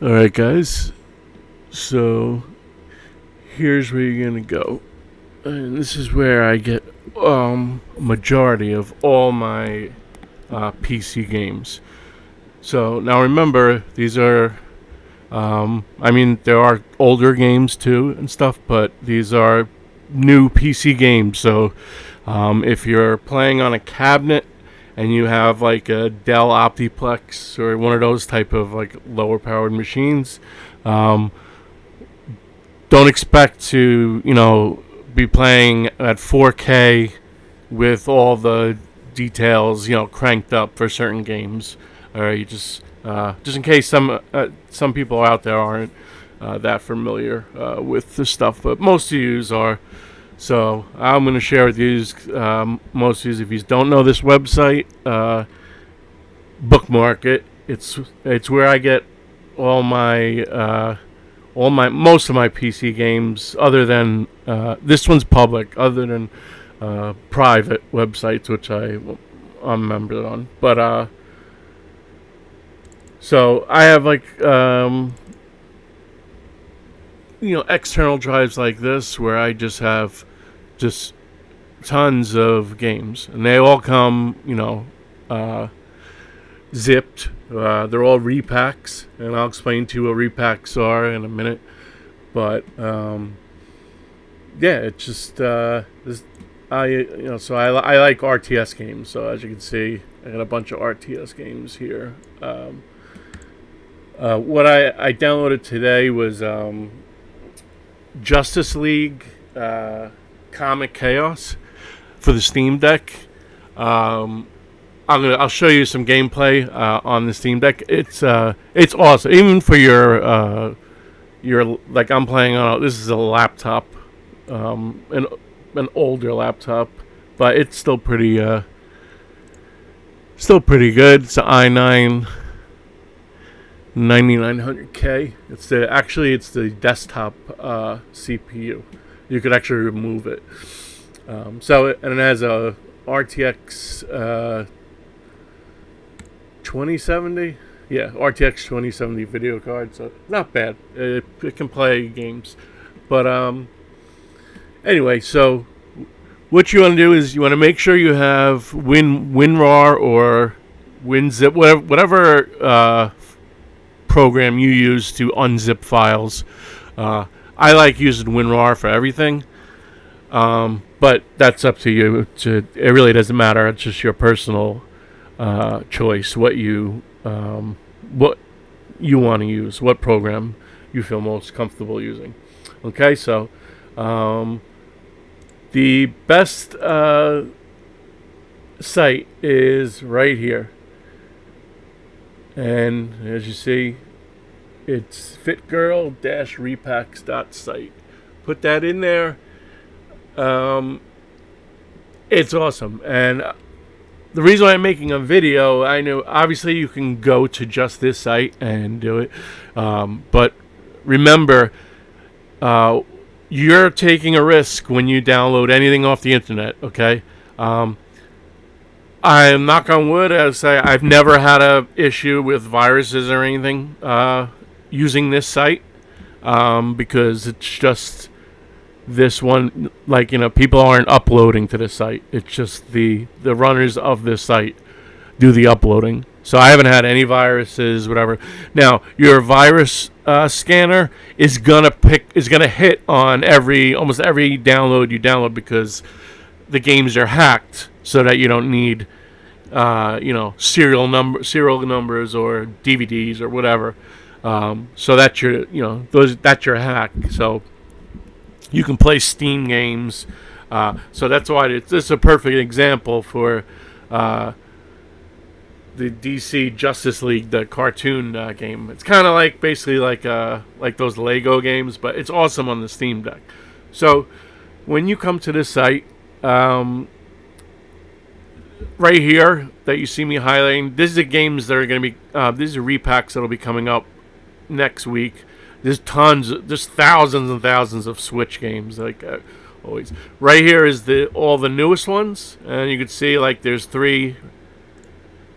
Alright, guys. So, here's where you're gonna go. And this is where I get majority of all my PC games. So, now remember, these are, there are older games too and stuff, but these are new PC games. So, if you're playing on a cabinet and you have like a Dell Optiplex or one of those type of like lower powered machines, um, don't expect to be playing at 4K with all the details cranked up for certain games. Or you just in case some people out there aren't that familiar with this stuff, but most of you are. So I'm going to share with you most of you, if you don't know this website, bookmark it. It's where I get all my most of my PC games, other than this one's public, other than private websites which I'm a member on. But so I have like external drives like this where I just have just tons of games, and they all come zipped. They're all repacks, and I'll explain to you what repacks are in a minute. But yeah, it's just this. So I like RTS games. So as you can see, I got a bunch of RTS games here. What I downloaded today was Justice League Comic Chaos for the Steam Deck. I'll show you some gameplay on the Steam Deck. It's awesome, even for your like I'm playing on. This is a laptop, an older laptop, but it's still pretty good. It's an i9 9900K. It's the desktop CPU. You could actually remove it. And it has a RTX 2070. Yeah, RTX 2070 video card. So not bad. It can play games. But anyway, so what you want to do is you want to make sure you have WinRAR or WinZip, whatever program you use to unzip files. I like using WinRAR for everything, but that's up to you. It really doesn't matter. It's just your personal choice. What you want to use, what program you feel most comfortable using. Okay, so the best site is right here. And as you see, it's fitgirl-repacks.site. Put that in there. It's awesome. And the reason why I'm making a video, I know obviously you can go to just this site and do it. But remember, you're taking a risk when you download anything off the internet, okay? I'm knock on wood. I say I've never had a issue with viruses or anything using this site because it's just this one. Like people aren't uploading to this site. It's just the runners of this site do the uploading. So I haven't had any viruses, whatever. Now your virus scanner is gonna hit on almost every download you download because the games are hacked so that you don't need serial numbers or DVDs or whatever. So that's that's your hack. So you can play Steam games. So that's why this is a perfect example for the DC Justice League, the cartoon game. It's kind of like basically like those Lego games, but it's awesome on the Steam Deck. So when you come to this site, right here that you see me highlighting, these are games that are going to be these are repacks that will be coming up next week. There's thousands and thousands of Switch games, like always. Right here is all the newest ones, and you can see like there's three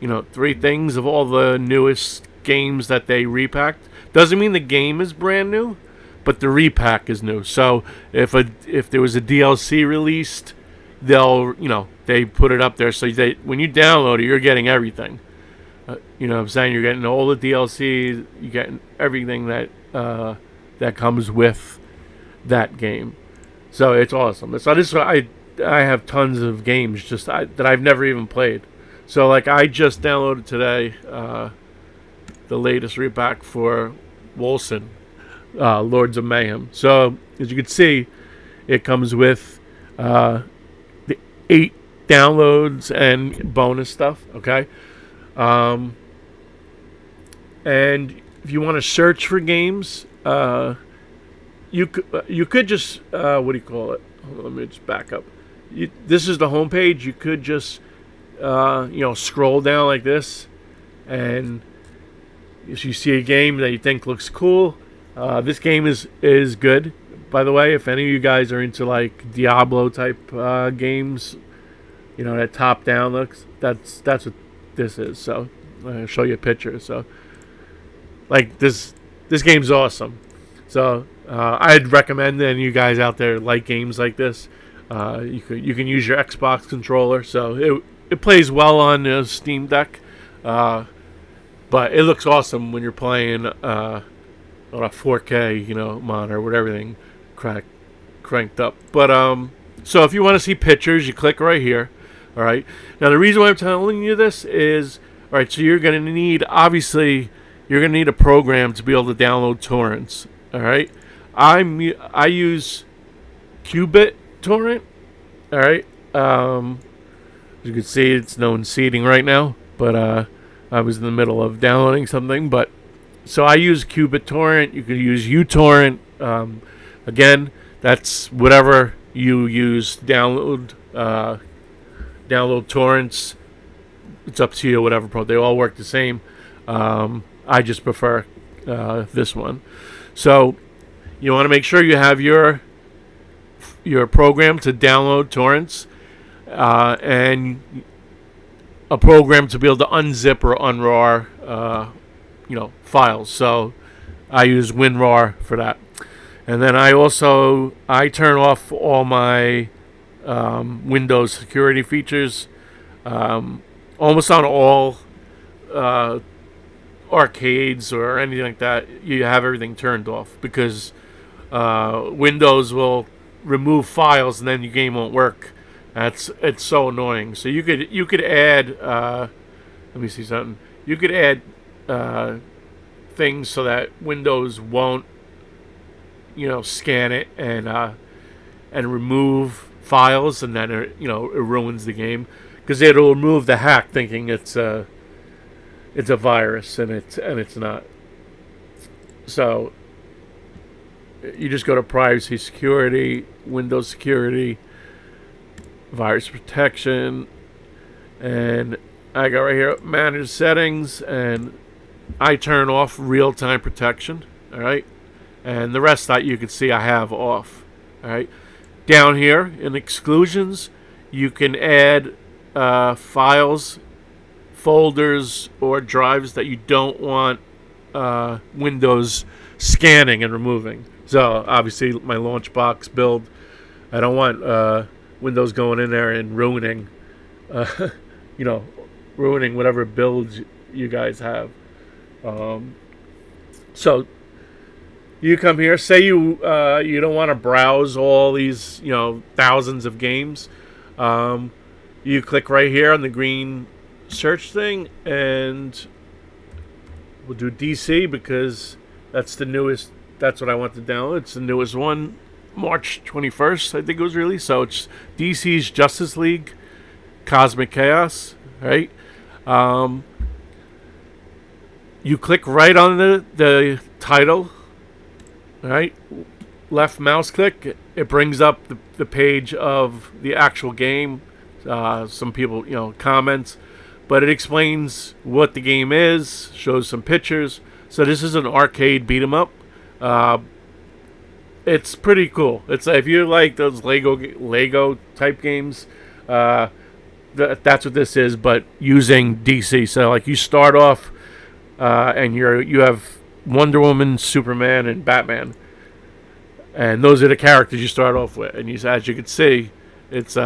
things of all the newest games that they repacked. Doesn't mean the game is brand new, but the repack is new. So if there was a DLC released, they put it up there. So when you download it, you're getting everything. You know what I'm saying? You're getting all the DLCs. You're getting everything that comes with that game. So it's awesome. So I have tons of games that I've never even played. So like I just downloaded today the latest repack for Wolcen, Lords of Mayhem. So as you can see, it comes with the 8 downloads and bonus stuff. Okay, and if you want to search for games, you could just what do you call it? Hold on, let me just back up. This is the homepage. You could just scroll down like this, and if you see a game that you think looks cool, this game is good. By the way, if any of you guys are into like Diablo type games, that top down looks, that's what this is. So I'll show you a picture. So like this game's awesome. So I'd recommend any of you guys out there like games like this. You can use your Xbox controller, so it plays well on the Steam Deck, but it looks awesome when you're playing on a 4K monitor with everything cranked up. But so if you want to see pictures, you click right here. All right. Now the reason why I'm telling you this is, all right. So you're gonna need a program to be able to download torrents. All right. I use Qubit torrent. All right. As you can see, it's no seeding right now, but I was in the middle of downloading something. But so I use Qubit torrent. You can use uTorrent. Again, that's whatever you use. Download torrents. It's up to you. Whatever. They all work the same. I just prefer this one. So you want to make sure you have your program to download torrents, and a program to be able to unzip or unrar files. So I use WinRAR for that. And then I turn off all my Windows security features. Almost on all arcades or anything like that, you have everything turned off, because Windows will remove files and then your game won't work. It's so annoying. So you could add let me see something. You could add things so that Windows won't scan it and remove files, and then it ruins the game, because it'll remove the hack thinking it's a virus, and it's not. So you just go to privacy, security, Windows security, virus protection, and I got right here manage settings, and I turn off real-time protection. All right, and the rest that you can see I have off. All right, down here in exclusions, you can add files, folders, or drives that you don't want Windows scanning and removing. So obviously my Launchbox build, I don't want Windows going in there and ruining whatever builds you guys have. So you come here, say you don't want to browse all these thousands of games. You click right here on the green search thing, and we'll do DC because that's the newest. That's what I want to download. It's the newest one, March 21st, I think it was released. So it's DC's Justice League Cosmic Chaos, right? You click right on the title, right? Left mouse click, it brings up the page of the actual game. Some people, comments, but it explains what the game is, shows some pictures. So this is an arcade beat 'em up. It's pretty cool. It's if you like those Lego type games, that's what this is, but using DC. So like you start off, and you have Wonder Woman, Superman, and Batman. And those are the characters you start off with. And as you can see, it's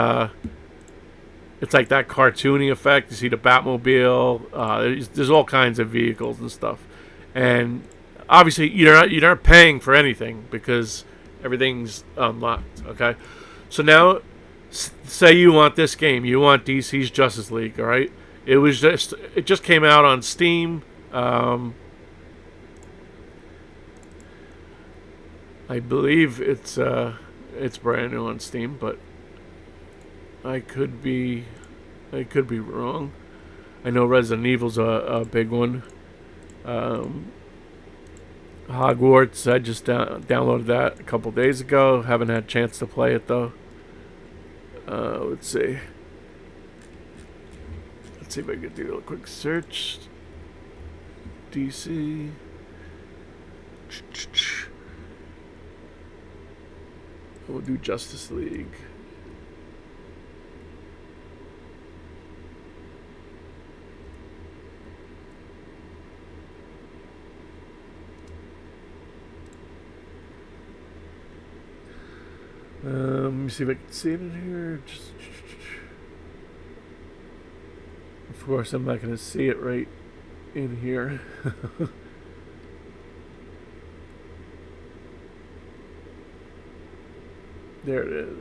it's like that cartoony effect. You see the Batmobile. There's all kinds of vehicles and stuff. And obviously, you're not paying for anything because everything's unlocked. Okay, so now say you want this game. You want DC's Justice League. All right. It just came out on Steam. I believe it's brand new on Steam, but I could be wrong. I know Resident Evil's a big one. Hogwarts, I just downloaded that a couple days ago. Haven't had a chance to play it though. Let's see. Let's see if I can do a quick search. DC. We'll do Justice League. Let me see if I can see it in here. Of course, I'm not going to see it right in here. There it is.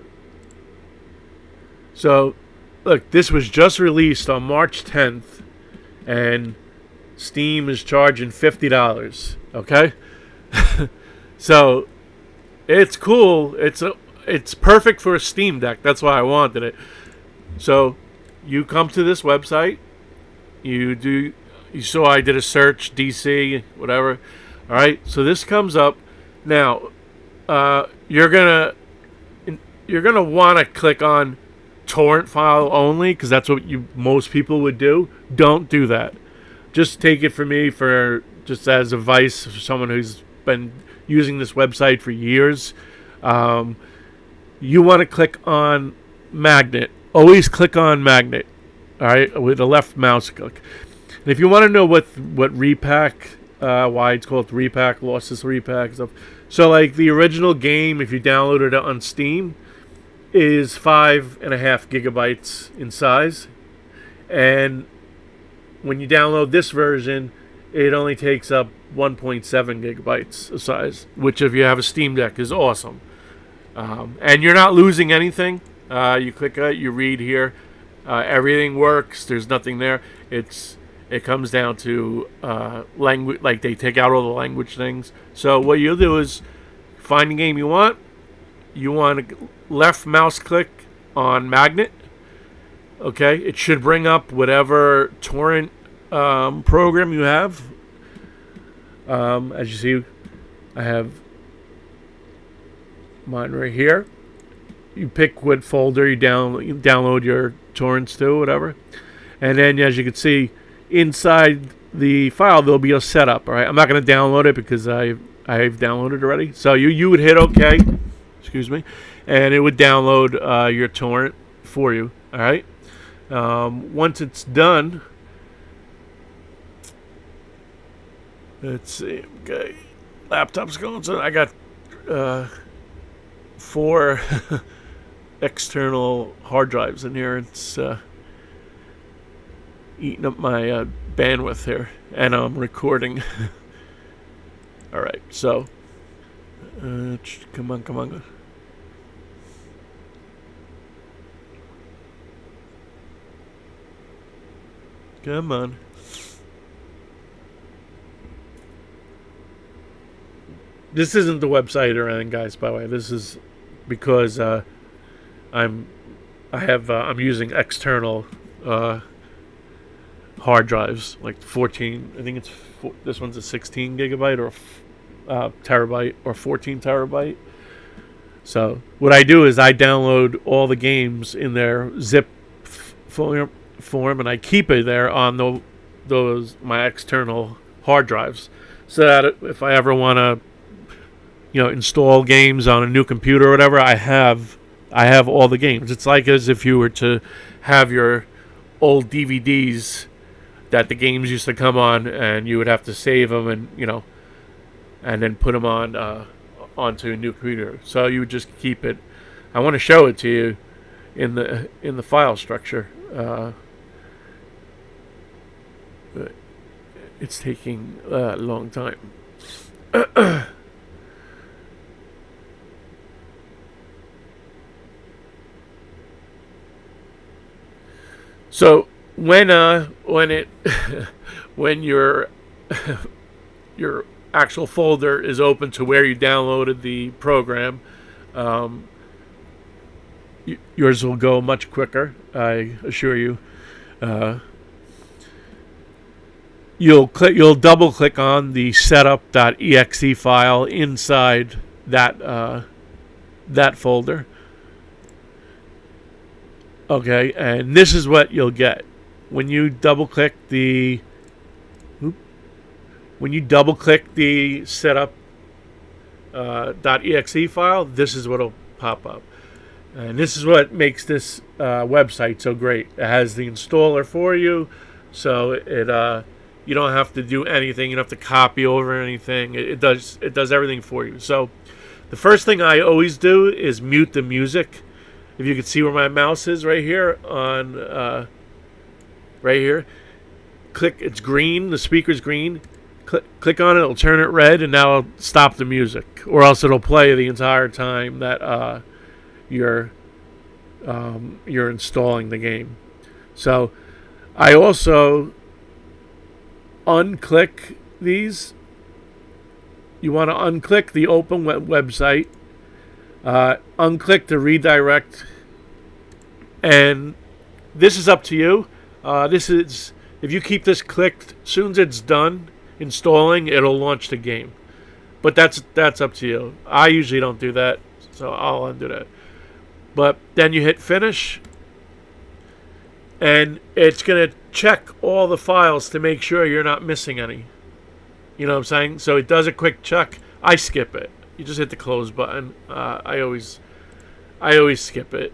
So, look, this was just released on March 10th, and Steam is charging $50. Okay, so it's cool. It's perfect for a Steam Deck. That's why I wanted it. So, you come to this website. You saw I did a search, DC, whatever. All right. So this comes up. Now, you're gonna want to click on torrent file only because that's what most people would do. Don't do that. Just take it from me just as advice for someone who's been using this website for years. You want to click on magnet. Always click on magnet. All right, with the left mouse click. And if you want to know what repack, why it's called repack, lossless repack stuff. So like the original game, if you downloaded it on Steam, is 5.5 gigabytes in size, and when you download this version, it only takes up 1.7 gigabytes of size, which if you have a Steam Deck is awesome. And you're not losing anything. You click it, you read here, everything works. There's nothing there. It comes down to language, like they take out all the language things. So what you'll do is find the game you want. You want to left mouse click on magnet. Okay, it should bring up whatever torrent program you have. As you see, I have mine right here. You pick what folder you download your torrents to, whatever. And then, as you can see, inside the file there'll be a setup. All right, I'm not going to download it because I've downloaded already. So you would hit OK. Excuse me, and it would download your torrent for you. All right. Once it's done, let's see. Okay, laptop's going. So I got 4 external hard drives in here. It's eating up my bandwidth here, and I'm recording. All right, so come on. Come on. This isn't the website or anything, guys, by the way. This is because I'm using external hard drives, like 14. I think this one's a 16 gigabyte or terabyte or 14 terabyte. So what I do is I download all the games in their zip form, and I keep it there on my external hard drives, so that if I ever want to, install games on a new computer or whatever, I have all the games. It's like as if you were to have your old DVDs that the games used to come on, and you would have to save them, and and then put them on onto a new computer. So you would just keep it. I want to show it to you in the file structure. But it's taking a long time. So when it when your your actual folder is open to where you downloaded the program, yours will go much quicker. I assure you. You'll double click on the setup.exe file inside that folder. Okay, and this is what you'll get when you double click the setup.exe file. This is what'll pop up, and this is what makes this website so great. It has the installer for you, so it you don't have to do anything. You don't have to copy over anything. It does everything for you. So the first thing I always do is mute the music. If you can see where my mouse is right here on right here, click. It's green. The speaker's green. Click on it. It'll turn it red, and now it'll stop the music, or else it'll play the entire time that you're installing the game. So I also unclick these. You want to unclick the open website. Unclick to redirect, and this is up to you. This is, if you keep this clicked, as soon as it's done installing, it'll launch the game. But that's up to you. I usually don't do that, so I'll undo that. But then you hit finish, and it's gonna check all the files to make sure you're not missing any. You know what I'm saying? So it does a quick check. I skip it. You just hit the close button. I always skip it.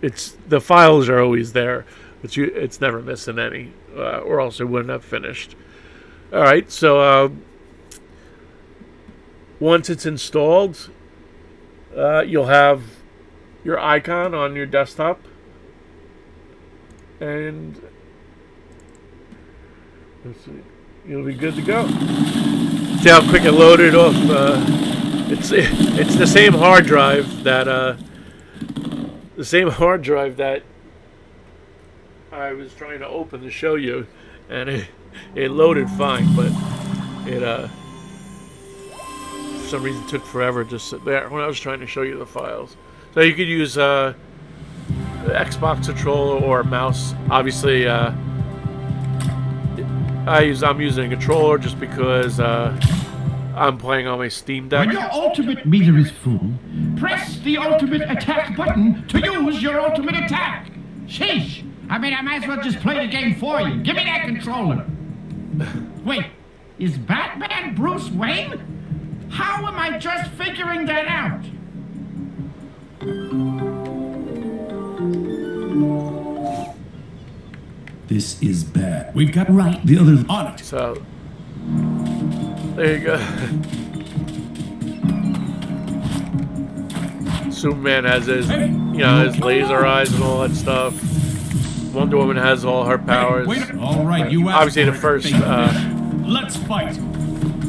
It's the files are always there, but it's never missing any, or else it wouldn't have finished. All right, so once it's installed, you'll have your icon on your desktop, and let's see, you'll be good to go. See how quick it loaded off. It's the same hard drive that I was trying to open to show you, and it loaded fine, but it for some reason took forever just sit there when I was trying to show you the files. So you could use the Xbox controller or a mouse. Obviously, I'm using a controller just because I'm playing on my Steam Deck. When your ultimate meter is full, press the ultimate attack button to use your ultimate attack. Sheesh! I mean, I might as well just play the game for you. Give me that controller. Wait, is Batman Bruce Wayne? How am I just figuring that out? This is bad. We've got right the others on it. So there you go. Superman has his, his laser eyes and all that stuff. Wonder Woman has all her powers. All right, you obviously the first. Let's fight.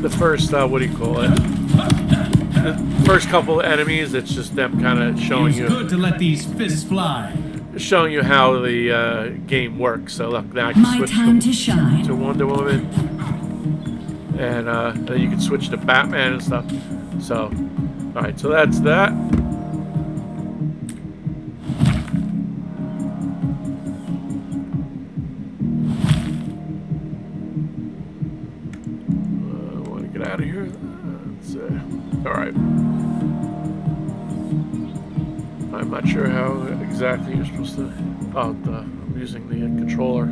The first, what do you call it? The first couple of enemies. It's just them kind of showing you. It's good to let these fists fly. Showing you how the game works. So look, now I can switch to Wonder Woman, and then you can switch to Batman and stuff. So, all right, so that's that. I want to get out of here. Let's see. All right. I'm not sure how exactly you're supposed to. Oh, I'm using the controller.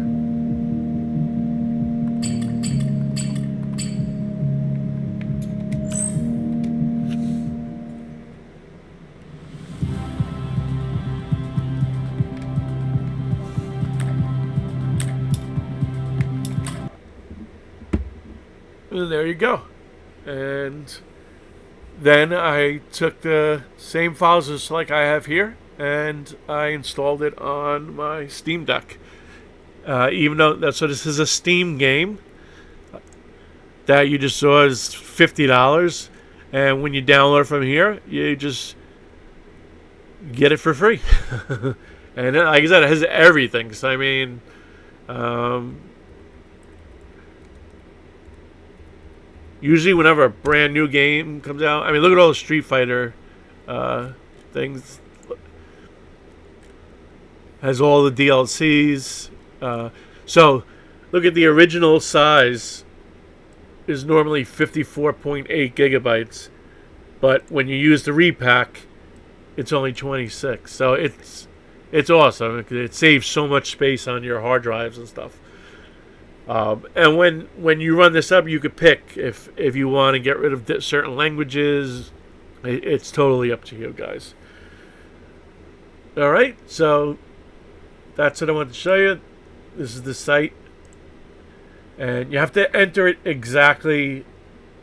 And there you go. And then I took the same files as like I have here, and I installed it on my Steam Deck. Even though this is a Steam game that you just saw is $50, and when you download from here, you just get it for free. And like I said, it has everything. So I mean, usually whenever a brand new game comes out, I mean, look at all the Street Fighter things. Has all the DLCs. So look at the original size is normally 54.8 gigabytes, but when you use the repack, it's only 26. So it's awesome. It saves so much space on your hard drives and stuff. And when you run this up, you could pick if you want to get rid of certain languages. It's totally up to you guys. All right, so that's what I wanted to show you. This is the site. And you have to enter it exactly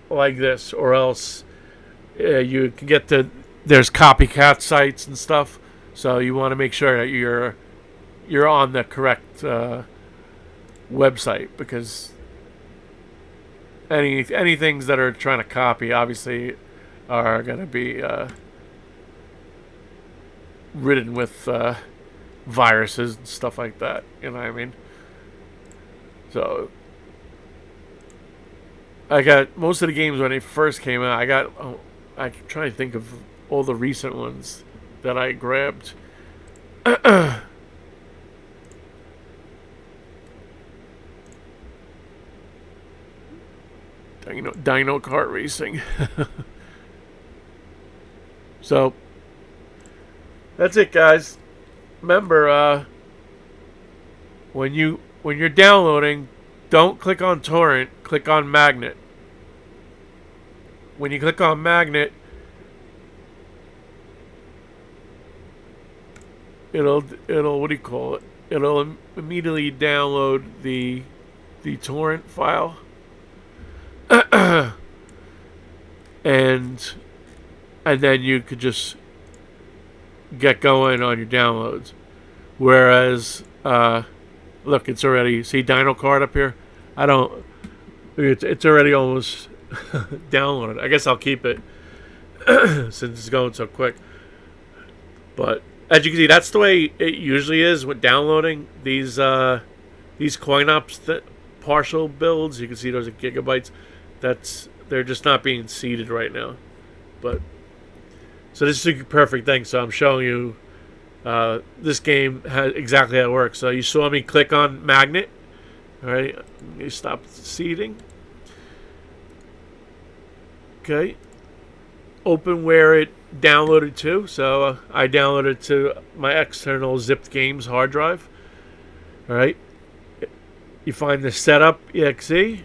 like this, or else you can get there's copycat sites and stuff. So you want to make sure that you're on the correct website, because any things that are trying to copy obviously are going to be ridden with viruses and stuff like that. You know what I mean? So I got most of the games when they first came out. I'm trying to think of all the recent ones that I grabbed. Dino kart racing. So that's it, guys. Remember, when you're downloading, don't click on torrent. Click on magnet. When you click on magnet, it'll what do you call it? It'll immediately download the torrent file. and then you could just get going on your downloads. Whereas, look, it's already, see Dino Kart up here? It's already almost downloaded. I guess I'll keep it since it's going so quick. But as you can see, that's the way it usually is with downloading these coin ops partial builds. You can see those are gigabytes. They're just not being seeded right now. But so this is a perfect thing. So I'm showing you this game has exactly how it works. So you saw me click on magnet. All right, you stop seeding. Okay. Open where it downloaded to. So I downloaded to my external zipped games hard drive. All right. You find the setup exe.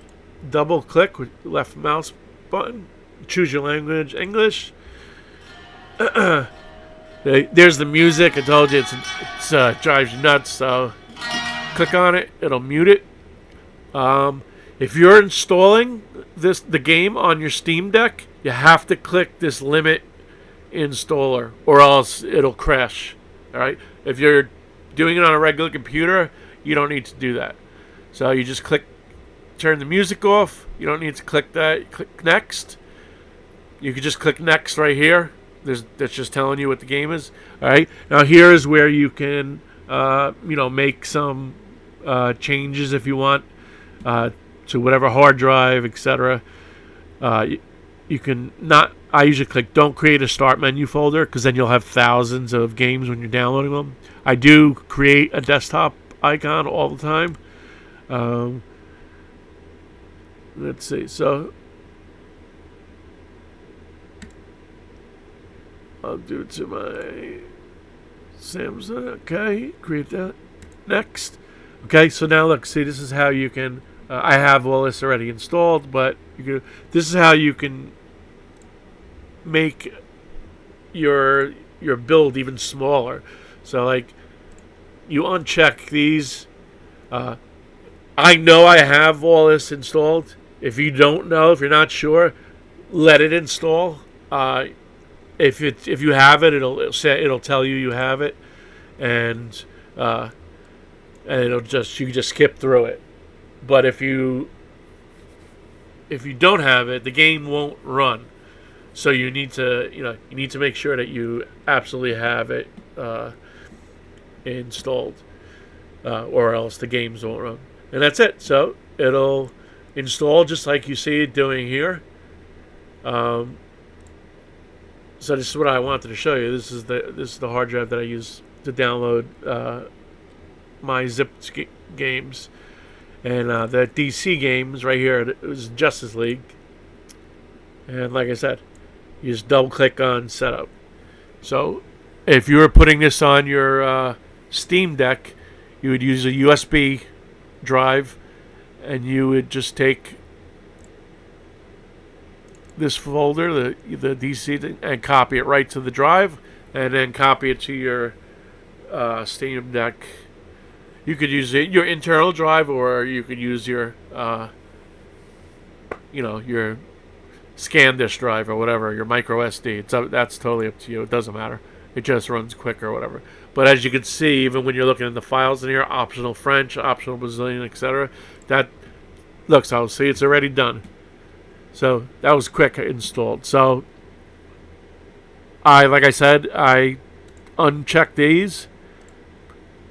Double click with left mouse button. Choose your language, English. There's the music. I told you it drives you nuts. So click on it. It'll mute it. If you're installing the game on your Steam Deck, you have to click this limit installer, or else it'll crash. All right. If you're doing it on a regular computer, you don't need to do that. So you just turn the music off. You don't need to click that. Click next. You can just click next right here. That's just telling you what the game is. All right. Now here is where you can, make some changes if you want to whatever hard drive, etc. You can not. I usually click don't create a start menu folder, because then you'll have thousands of games when you're downloading them. I do create a desktop icon all the time. Let's see. So I'll do it to my Samsung. Okay, create that. Next. Okay, so now look. See, this is how you can. I have all this already installed, but this is how you can make your build even smaller. So like, you uncheck these. I know I have all this installed. If you don't know, if you're not sure, let it install. If you have it, it'll tell you have it, and you can just skip through it. But if you don't have it, the game won't run. So you need to make sure that you absolutely have it installed, or else the games won't run. And that's it. So it'll install just like you see it doing here. So this is what I wanted to show you. This is the hard drive that I use to download my zipped games, and the DC games right here. It was Justice League, and like I said, you just double click on setup. So if you were putting this on your Steam Deck, you would use a USB drive, and you would just take this folder, the DC thing, and copy it right to the drive, and then copy it to your Steam Deck. You could use your internal drive, or you could use your your scan disk drive or whatever, your micro SD. That's totally up to you. It doesn't matter. It just runs quicker or whatever. But as you can see, even when you're looking at the files in here, optional French, optional Brazilian, etc., that looks, I'll see it's already done. So that was quick installed. So like I said, I unchecked these.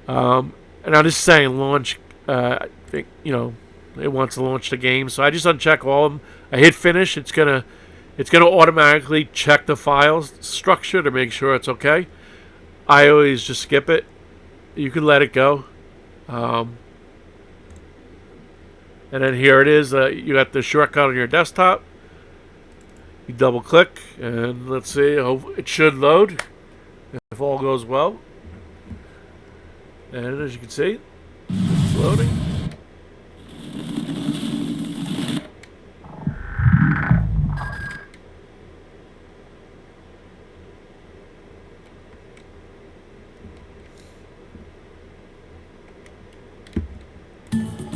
And I'm just saying launch. I think it wants to launch the game, so I just uncheck all of them. I hit finish. It's gonna automatically check the file structure to make sure it's okay. I always just skip it. You can let it go. And then here it is. You got the shortcut on your desktop. You double click, and let's see. It should load if all goes well. And as you can see, it's loading.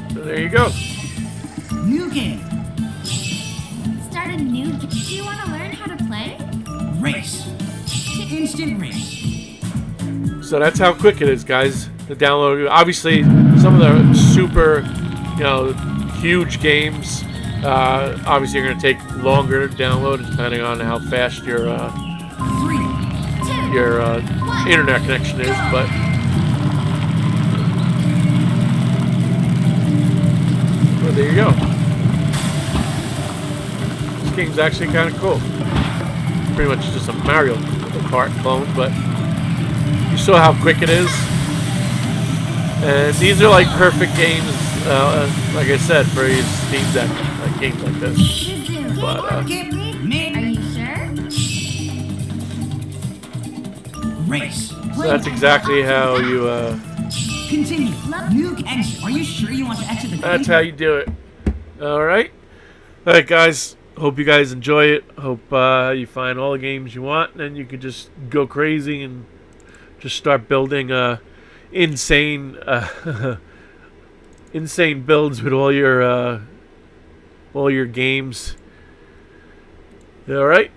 So there you go. New game. Start a new game. Do you want to learn how to play? Race. Instant race. So that's how quick it is, guys. The download. Obviously, some of the super, huge games, obviously are going to take longer to download, depending on how fast your 3, 2, internet connection is. But well, there you go. This game's actually kind of cool. Pretty much just a Mario Kart clone, but you saw how quick it is. And these are like perfect games, like I said, for your Steam Deck, like games like this. But Are you sure? Race. so that's exactly how you. Continue. New exit. Are you sure you want to exit the game? That's how you do it. All right, guys. Hope you guys enjoy it. Hope you find all the games you want, and then you can just go crazy and just start building insane insane builds with all your games. All right.